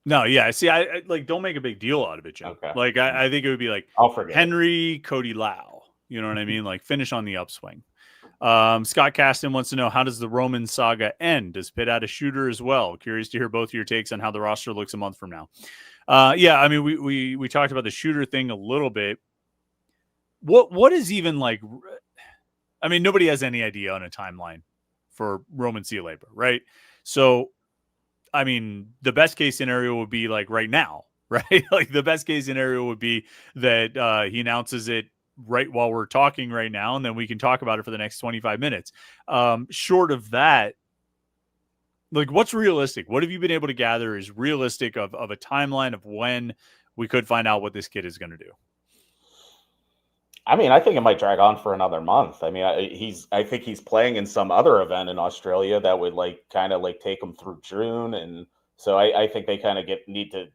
No, yeah. See, I like don't make a big deal out of it, Jim. Okay. Like I think it would be like I'll forget Henry Cody Lau. You know what I mean? Like finish on the upswing. Scott Caston wants to know, how does the Roman saga end? Does Pitt add a shooter as well? Curious to hear both of your takes on how the roster looks a month from now. Yeah, I mean we talked about the shooter thing a little bit. What is even like? I mean, nobody has any idea on a timeline for Roman Ciulepa, right? So. I mean, the best case scenario would be like right now, right? Like the best case scenario would be that he announces it right while we're talking right now, and then we can talk about it for the next 25 minutes. Short of that, like what's realistic? What have you been able to gather is realistic of a timeline of when we could find out what this kid is going to do? I mean, I think it might drag on for another month. I mean, I think he's playing in some other event in Australia that would like kind of like take him through June, and so I think they kind of need to.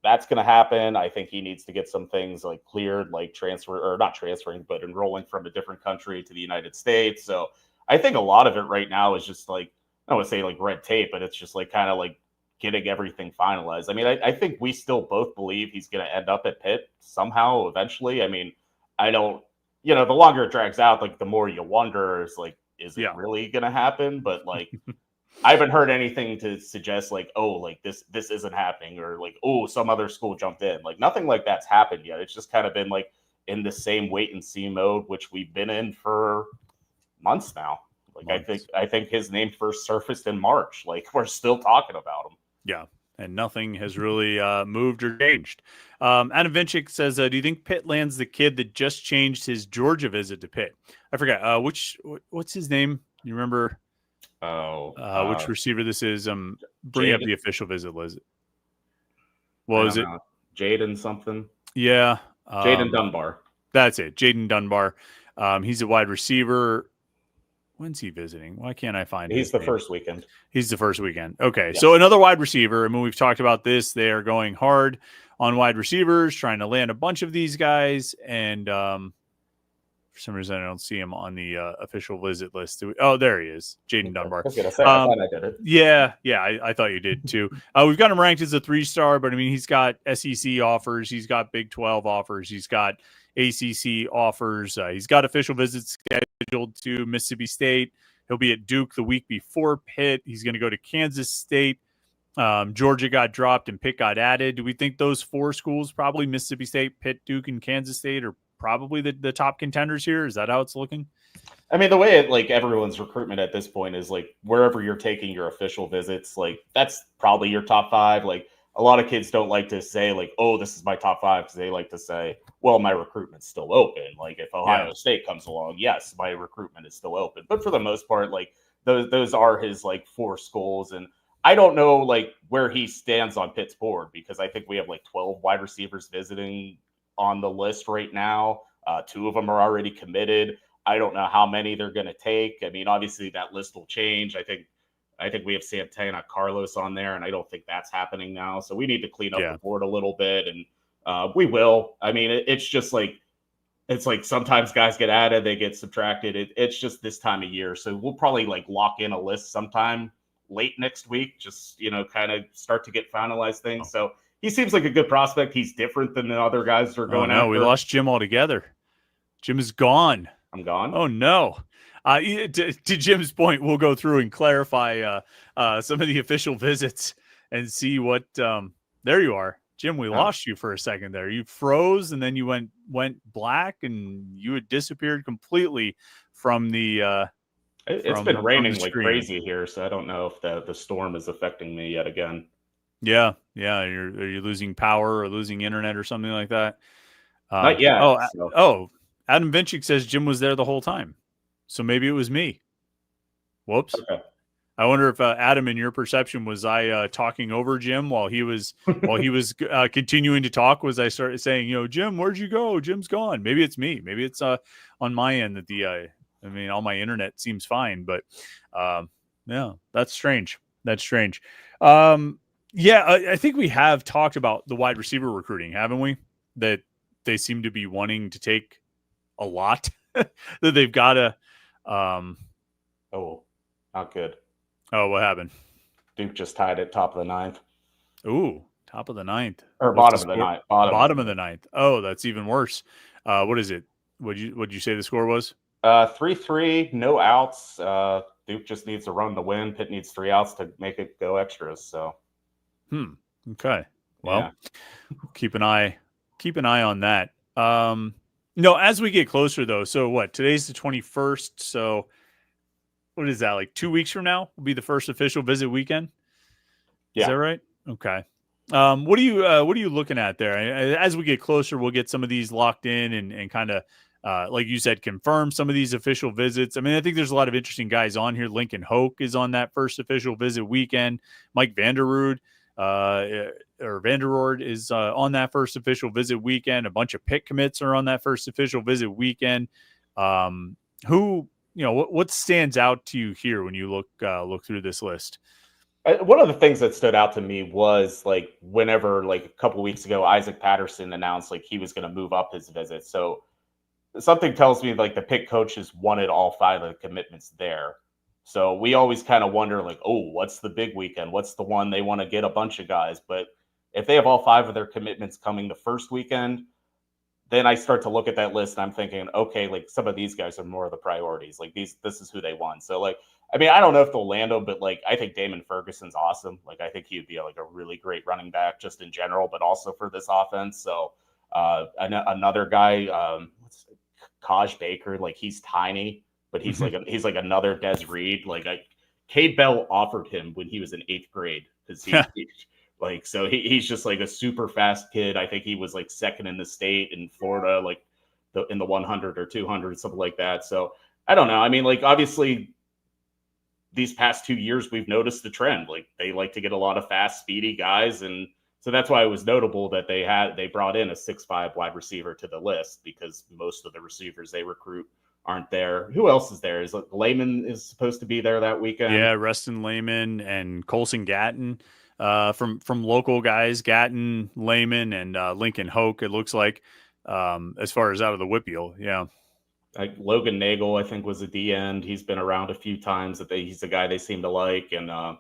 That's going to happen. I think he needs to get some things like cleared, like not transferring, but enrolling from a different country to the United States. So I think a lot of it right now is just like, I don't want to say like red tape, but it's just like kind of like getting everything finalized. I mean, I think we still both believe he's going to end up at Pitt somehow eventually. I mean, I don't, the longer it drags out, like the more you wonder is like, is it really going to happen? But like, I haven't heard anything to suggest like, oh, like this isn't happening, or like, oh, some other school jumped in. Like nothing like that's happened yet. It's just kind of been like in the same wait and see mode, which we've been in for months now. Like I think his name first surfaced in March. Like we're still talking about him. Yeah. And nothing has really moved or changed. Adam Vinchik says, do you think Pitt lands the kid that just changed his Georgia visit to Pitt? I forgot. What's his name? You remember? Which receiver this is? Bring up the official visit list. What was it? Jaden something. Yeah. Jaden Dunbar. That's it. Jaden Dunbar. He's a wide receiver. When's he visiting? Why can't I find He's the name? first weekend. He's the first weekend. Okay. Yes. So another wide receiver. I mean, we've talked about this. They are going hard on wide receivers, trying to land a bunch of these guys. And for some reason, I don't see him on the official visit list. Oh, there he is. Jaden Dunbar. I was going to say, I thought I did it. Yeah. I thought you did too. We've got him ranked as a 3-star, but I mean, he's got SEC offers. He's got Big 12 offers. He's got ACC offers. He's got official visits scheduled to Mississippi State. He'll be at Duke the week before Pitt. He's going to go to Kansas State. Georgia got dropped and Pitt got added. Do we think those 4 schools, probably Mississippi State, Pitt, Duke, and Kansas State, are probably the top contenders here? Is that how it's looking? I mean, the way like everyone's recruitment at this point is like wherever you're taking your official visits, like that's probably your top 5. Like a lot of kids don't like to say like, oh, this is my top 5, because they like to say, well, my recruitment's still open. Like if Ohio State comes along, yes, my recruitment is still open. But for the most part, like those are his like 4 schools. And I don't know like where he stands on Pitt's board, because I think we have like 12 wide receivers visiting on the list right now. 2 of them are already committed. I don't know how many they're going to take. I mean, obviously that list will change. I think we have Santana Carlos on there, and I don't think that's happening now. So we need to clean up the board a little bit, and we will. I mean, it's just like, it's like sometimes guys get added, they get subtracted. It's just this time of year. So we'll probably like lock in a list sometime late next week, just, kind of start to get finalized things. So he seems like a good prospect. He's different than the other guys that are going out. We lost Jim altogether. Jim is gone. I'm gone. Oh, no. To Jim's point, we'll go through and clarify some of the official visits and see what there you are. Jim, we lost you for a second there. You froze, and then you went black, and you had disappeared completely from the it's been raining like crazy here, so I don't know if the storm is affecting me yet again. Yeah. Are you losing power or losing internet or something like that? Not yet. Adam Vinchik says Jim was there the whole time. So maybe it was me. Whoops. Okay. I wonder if Adam, in your perception, was I talking over Jim while he was continuing to talk? Was I started saying, Jim, where'd you go? Jim's gone. Maybe it's me. Maybe it's on my end that all my internet seems fine, but that's strange. I think we have talked about the wide receiver recruiting, haven't we? That they seem to be wanting to take a lot. That they've got to. Not good. Oh, what happened? Duke just tied at top of the 9th. Ooh, top of the 9th. Or bottom of the 9th. Bottom of the 9th. Oh, that's even worse. What is it? What'd you say the score was? 3-3, no outs. Duke just needs to run the win. Pitt needs 3 outs to make it go extras. So. Okay. Well, keep an eye on that. As we get closer though. So what? Today's the 21st. So what is that? Like 2 weeks from now will be the first official visit weekend. Is that right? Okay. What are you looking at there? As we get closer, we'll get some of these locked in and kind of, like you said, confirm some of these official visits. I mean, I think there's a lot of interesting guys on here. Lincoln Hoke is on that first official visit weekend. Mike Vanderrood is on that first official visit weekend. A bunch of Pitt commits are on that first official visit weekend. What stands out to you here when you look through this list? One of the things that stood out to me was like whenever like a couple weeks ago, Isaac Patterson announced like he was going to move up his visit. So something tells me like the Pitt coaches wanted all 5 of the commitments there. So we always kind of wonder, like, oh, what's the big weekend? What's the one they want to get a bunch of guys? But if they have all 5 of their commitments coming the first weekend, then I start to look at that list and I'm thinking, okay, like some of these guys are more of the priorities. Like this is who they want. So like, I mean, I don't know if they'll land them, but like I think Damon Ferguson's awesome. Like I think he'd be like a really great running back just in general, but also for this offense. So another guy, Kaj Baker, like he's tiny, but he's like another Des Reed. Cade Bell offered him when he was in 8th grade because he's just like a super fast kid. I think he was like second in the state in Florida, like in the 100 or 200, something like that. So I don't know. I mean, like obviously these past 2 years, we've noticed the trend. Like they like to get a lot of fast, speedy guys. And so that's why it was notable that they brought in a 6'5" wide receiver to the list because most of the receivers they recruit aren't there. Who else is there? Is Lehman is supposed to be there that weekend? Yeah, Reston Lehman and Colson Gatton from local guys, Gatton, Lehman, and Lincoln Hoke, it looks like, as far as out of the Whippeal. Yeah. Like Logan Nagel, I think, was a D end. He's been around a few times. He's a guy they seem to like. And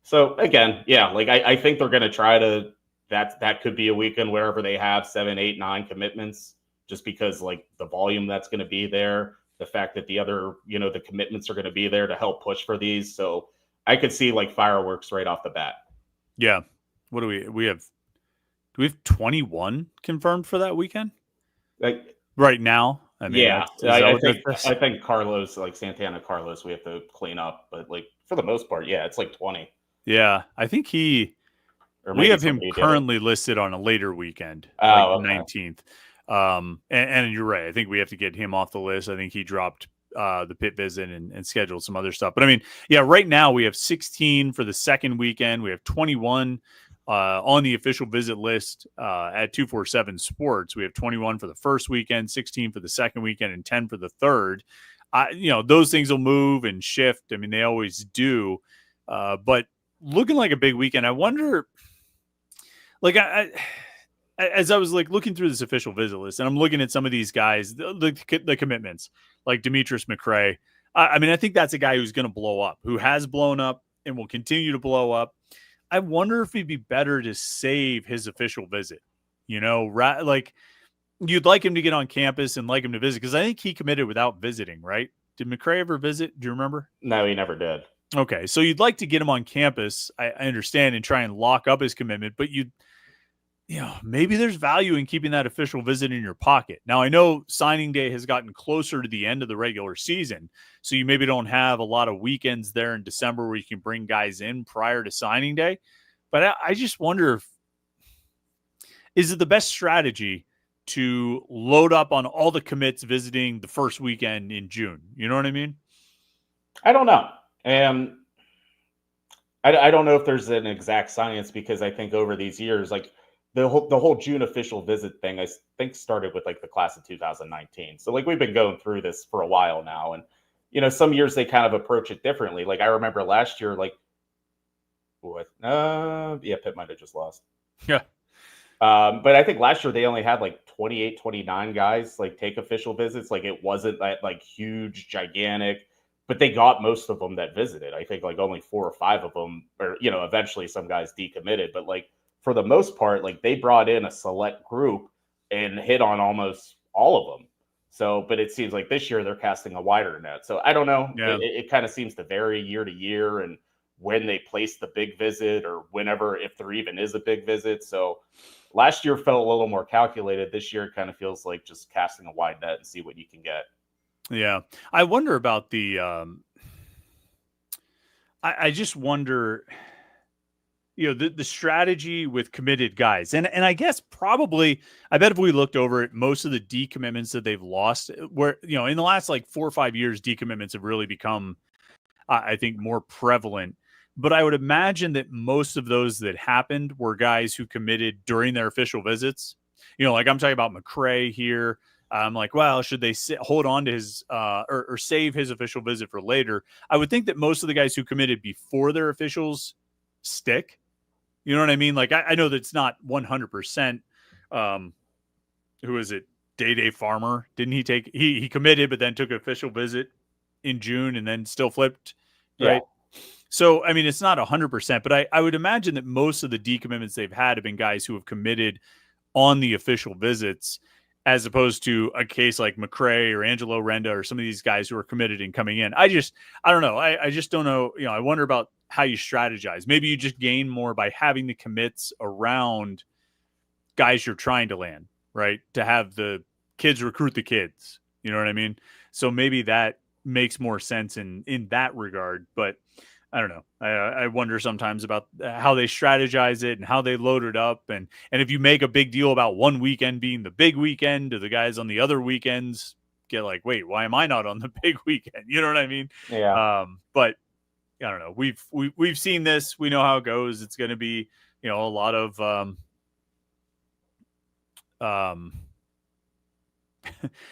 so again, yeah, like I think they're going to try to, that could be a weekend wherever they have 7, 8, 9 commitments, just because like the volume that's going to be there, the fact that the other, the commitments are going to be there to help push for these. So I could see like fireworks right off the bat. Yeah. What do we have? Do we have 21 confirmed for that weekend? Like right now? I mean, yeah, I think Carlos, like Santana Carlos, we have to clean up, but like for the most part, yeah, it's like 20. Yeah, I think we have him currently listed on a later weekend, like 19th. And you're right. I think we have to get him off the list. I think he dropped the Pitt visit and scheduled some other stuff. But I mean, yeah, right now we have 16 for the second weekend. We have 21 on the official visit list at 247 Sports. We have 21 for the first weekend, 16 for the second weekend, and 10 for the third. Those things will move and shift. I mean, they always do. But looking like a big weekend, I wonder, like, as I was like looking through this official visit list, and I'm looking at some of these guys, the commitments, like Demetrius McCray. I mean, I think that's a guy who's going to blow up, who has blown up and will continue to blow up. I wonder if it'd be better to save his official visit, like you'd like him to get on campus and like him to visit, because I think he committed without visiting, right? Did McCray ever visit? Do you remember? No, he never did. Okay, so you'd like to get him on campus, I understand, and try and lock up his commitment, but maybe there's value in keeping that official visit in your pocket. Now, I know signing day has gotten closer to the end of the regular season, so you maybe don't have a lot of weekends there in December where you can bring guys in prior to signing day. But I just wonder is it the best strategy to load up on all the commits visiting the first weekend in June? You know what I mean? I don't know. And I don't know if there's an exact science, because I think over these years, like, the whole June official visit thing, I think started with like the class of 2019. So like we've been going through this for a while now, and some years they kind of approach it differently. Like I remember last year, like Pitt might have just lost. Yeah. But I think last year they only had like 28, 29 guys like take official visits. Like it wasn't that like huge, gigantic, but they got most of them that visited. I think like only 4 or 5 of them, or eventually some guys decommitted, but like for the most part, like they brought in a select group and hit on almost all of them. So, but it seems like this year they're casting a wider net. So I don't know. Yeah. It kind of seems to vary year to year, and when they place the big visit, or whenever, if there even is a big visit. So last year felt a little more calculated. This year it kind of feels like just casting a wide net and see what you can get. Yeah. I wonder about the I just wonder, the strategy with committed guys. And I guess probably, I bet if we looked over at most of the decommitments that they've lost, where, in the last like 4 or 5 years, decommitments have really become, I think, more prevalent. But I would imagine that most of those that happened were guys who committed during their official visits. Like I'm talking about McCray here. I'm like, well, should they hold on to his or save his official visit for later? I would think that most of the guys who committed before their officials stick. You know what I mean? Like, I know that it's not 100%. Who is it? Day Farmer. Didn't he take, he committed, but then took an official visit in June and then still flipped right? So, I mean, it's not 100%, but I would imagine that most of the decommitments they've had have been guys who have committed on the official visits, as opposed to a case like McCray or Angelo Renda or some of these guys who are committed and coming in. I don't know. I just don't know. I wonder about how you strategize. Maybe you just gain more by having the commits around guys you're trying to land, right? To have the kids recruit the kids. You know what I mean? So maybe that makes more sense in that regard. But I don't know. I wonder sometimes about how they strategize it and how they load it up. And if you make a big deal about one weekend being the big weekend, do the guys on the other weekends get like, wait, why am I not on the big weekend? You know what I mean? Yeah. But I don't know. We've seen this. We know how it goes. It's going to be, a lot of,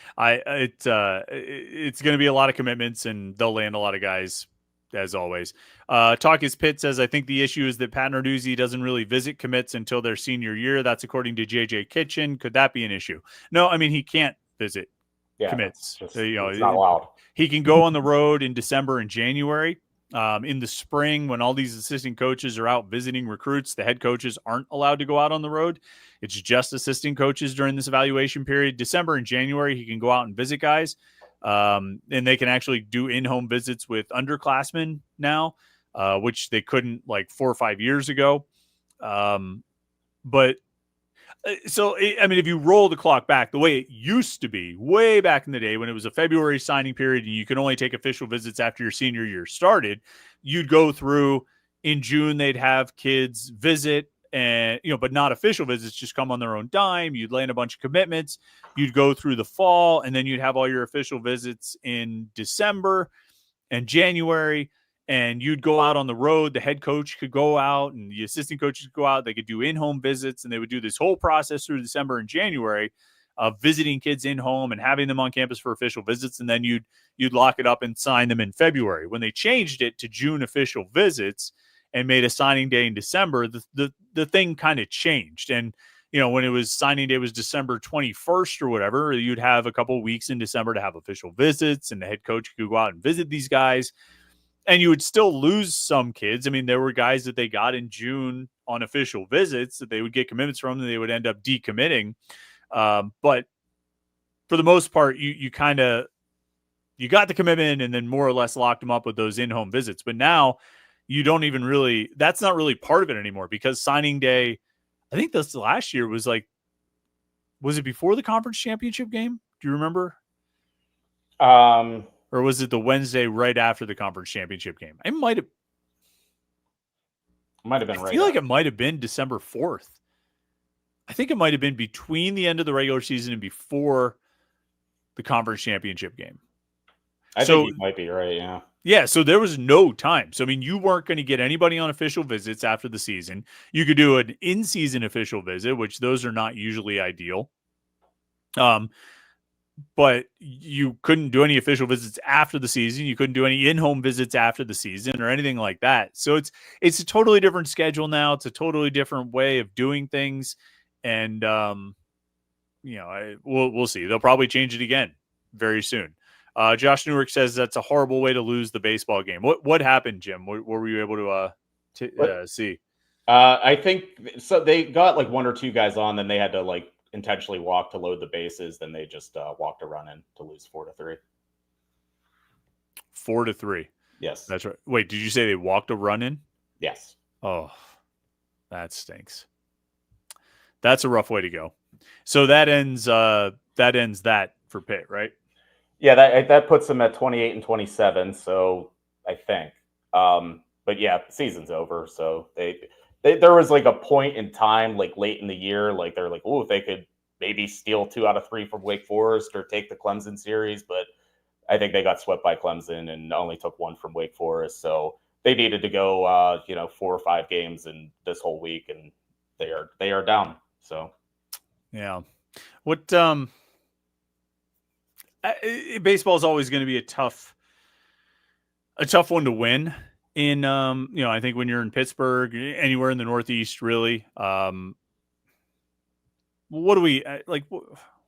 it's going to be a lot of commitments, and they'll land a lot of guys as always. Talk is Pitt says, I think the issue is that Pat Narduzzi doesn't really visit commits until their senior year. That's according to JJ Kitchen. Could that be an issue? No, I mean, he can't visit commits. It's not allowed. He can go on the road in December and January. In the spring, when all these assistant coaches are out visiting recruits, the head coaches aren't allowed to go out on the road. It's just assistant coaches during this evaluation period. December and January, he can go out and visit guys. And they can actually do in-home visits with underclassmen now, which they couldn't like 4 or 5 years ago. But so, I mean, if you roll the clock back the way it used to be way back in the day when it was a February signing period and you could only take official visits after your senior year started, you'd go through in June, they'd have kids visit and, but not official visits, just come on their own dime. You'd land a bunch of commitments. You'd go through the fall, and then you'd have all your official visits in December and January. And you'd go out on the road. The head coach could go out and the assistant coaches could go out. They could do in-home visits, and they would do this whole process through December and January of visiting kids in home and having them on campus for official visits. And then you'd lock it up and sign them in February. When they changed it to June official visits and made a signing day in December, the thing kind of changed. And, when it was signing day was December 21st or whatever, you'd have a couple of weeks in December to have official visits, and the head coach could go out and visit these guys. And you would still lose some kids. I mean, there were guys that they got in June on official visits that they would get commitments from, and they would end up decommitting. But for the most part, you got the commitment and then more or less locked them up with those in-home visits. But now you don't even really, that's not really part of it anymore, because signing day, I think this last year was it before the conference championship game? Do you remember? Or was it the Wednesday right after the conference championship game? It might have been. I feel like it might have been December 4th. I think it might have been between the end of the regular season and before the conference championship game. I think you might be right, yeah. Yeah, so there was no time. So, I mean, you weren't going to get anybody on official visits after the season. You could do an in-season official visit, which those are not usually ideal. But you couldn't do any official visits after the season. You couldn't do any in-home visits after the season or anything like that. So it's a totally different schedule now. It's a totally different way of doing things. And, we'll see. They'll probably change it again very soon. Josh Newark says that's a horrible way to lose the baseball game. What happened, Jim? What were you able to see? I think so. They got like one or two guys on, then they had to intentionally walk to load the bases. Then they just walked a run in to lose 4-3. 4-3. Yes, that's right. Wait, did you say they walked a run in? Yes. Oh, that stinks. That's a rough way to go. So that ends that for Pitt, right? Yeah, that puts them at 28 and 27. So I think, but yeah, season's over. So there was a point in time late in the year, they're oh, if they could maybe steal 2 out of 3 from Wake Forest or take the Clemson series, but I think they got swept by Clemson and only took 1 from Wake Forest. So they needed to go 4 or 5 games in this whole week, and they are down. So yeah, what baseball is always going to be a tough one to win in, I think when you're in Pittsburgh, anywhere in the Northeast, really. What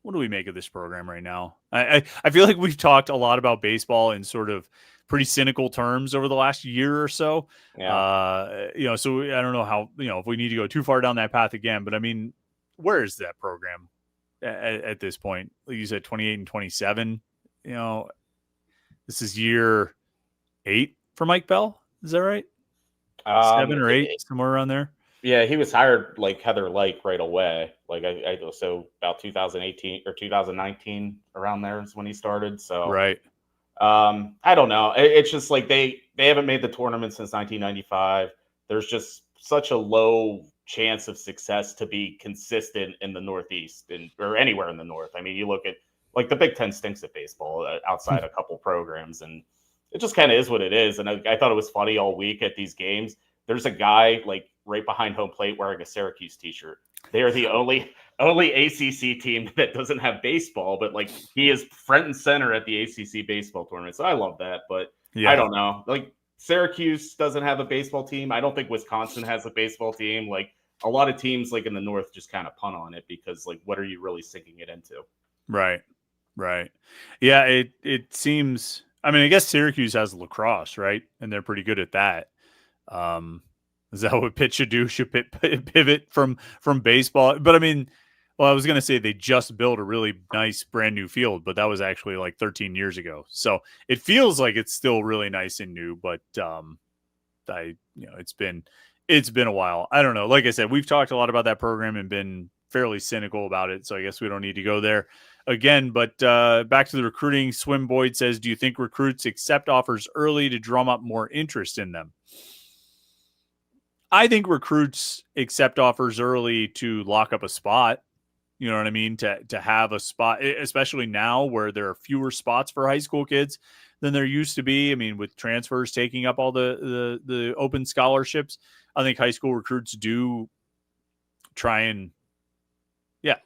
what do we make of this program right now? I feel like we've talked a lot about baseball in sort of pretty cynical terms over the last year or so. Yeah. So I don't know how, if we need to go too far down that path again, but I mean, where is that program at this point? Like you said, 28 and 27, this is year 8 for Mike Bell. Is that right? 7 or 8, somewhere around there. Yeah, he was hired like Heather Lyke right away. Like so about 2018 or 2019 around there is when he started. So right. I don't know. It's just like they haven't made the tournament since 1995. There's just such a low chance of success to be consistent in the Northeast or anywhere in the North. I mean, you look at like the Big Ten stinks at baseball outside a couple programs, and it just kind of is what it is. And I thought it was funny all week at these games. There's a guy like right behind home plate wearing a Syracuse t-shirt. They are the only ACC team that doesn't have baseball, but like he is front and center at the ACC baseball tournament. So I love that, but yeah. I don't know. Like Syracuse doesn't have a baseball team. I don't think Wisconsin has a baseball team. Like a lot of teams like in the North just kind of punt on it because like, what are you really sinking it into? Right. Yeah. It seems, I mean, I guess Syracuse has lacrosse, right? And they're pretty good at that. Is that what Pitt should do? Should Pitt pivot from baseball? But I mean, well, I was going to say they just built a really nice brand new field, but that was actually like 13 years ago. So it feels like it's still really nice and new, but it's been a while. I don't know. Like I said, we've talked a lot about that program and been fairly cynical about it. So I guess we don't need to go there again, but back to the recruiting. Swim Boyd says, do you think recruits accept offers early to drum up more interest in them? I think recruits accept offers early to lock up a spot. You know what I mean? To have a spot, especially now where there are fewer spots for high school kids than there used to be. I mean, with transfers taking up all the open scholarships, I think high school recruits do try and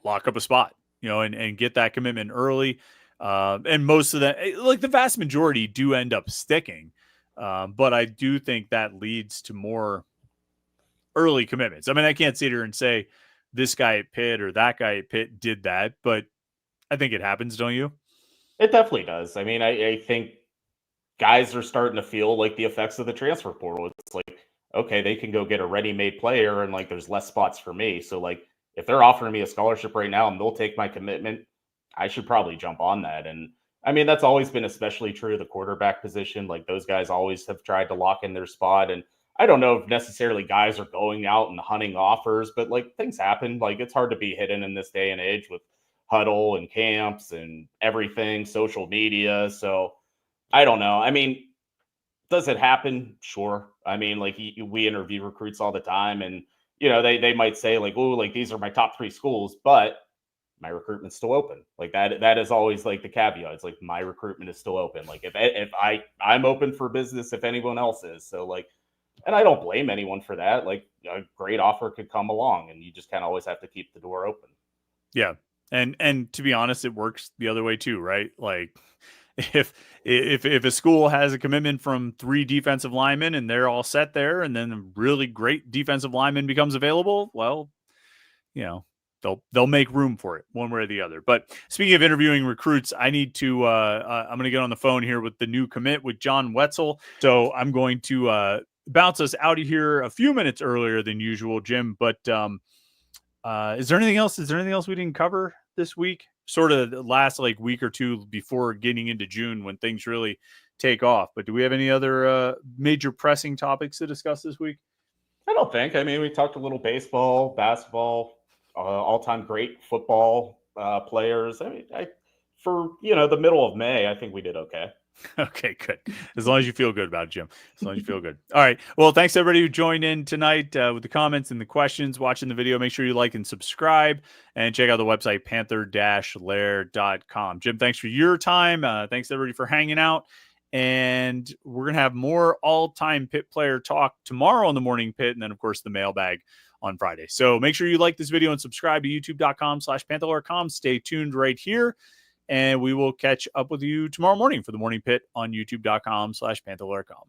lock up a spot, and get that commitment early. And most of that, like the vast majority, do end up sticking. But I do think that leads to more early commitments. I mean, I can't sit here and say this guy at Pitt or that guy at Pitt did that, but I think it happens, don't you? It definitely does. I mean, I think guys are starting to feel like the effects of the transfer portal. It's like, okay, they can go get a ready-made player and like there's less spots for me. So like if they're offering me a scholarship right now and they'll take my commitment, I should probably jump on that. And I mean, that's always been especially true of the quarterback position. Like those guys always have tried to lock in their spot. And I don't know if necessarily guys are going out and hunting offers, but like things happen. Like it's hard to be hidden in this day and age with huddle and camps and everything, social media. So I don't know. I mean, does it happen? Sure. I mean, like we interview recruits all the time and, they might say like, oh, like these are my top 3 schools, but my recruitment's still open. Like that is always like the caveat. It's like my recruitment is still open. Like if I'm open for business, if anyone else is. So like, and I don't blame anyone for that. Like a great offer could come along and you just kind of always have to keep the door open. Yeah. And to be honest, it works the other way too, right? Like if a school has a commitment from 3 defensive linemen and they're all set there, and then a really great defensive lineman becomes available, well, they'll make room for it one way or the other. But speaking of interviewing recruits, I need to I'm going to get on the phone here with the new commit with John Wetzel. So I'm going to bounce us out of here a few minutes earlier than usual, Jim. But is there anything else? Is there anything else we didn't cover this week? Sort of the last like week or two before getting into June when things really take off. But do we have any other major pressing topics to discuss this week? I don't think. I mean, we talked a little baseball, basketball, all-time great football players. I mean, for the middle of May, I think we did okay. Okay, good. As long as you feel good about it, Jim. As long as you feel good. All right. Well, thanks everybody who joined in tonight with the comments and the questions, watching the video. Make sure you like and subscribe and check out the website, Panther-Lair.com. Jim, thanks for your time. Thanks everybody for hanging out. And we're going to have more all-time Pitt player talk tomorrow on the Morning Pit. And then, of course, the mailbag on Friday. So make sure you like this video and subscribe to youtube.com/Panther-Lair.com. Stay tuned right here. And we will catch up with you tomorrow morning for the Morning Pit on youtube.com/Panther-Lair.com.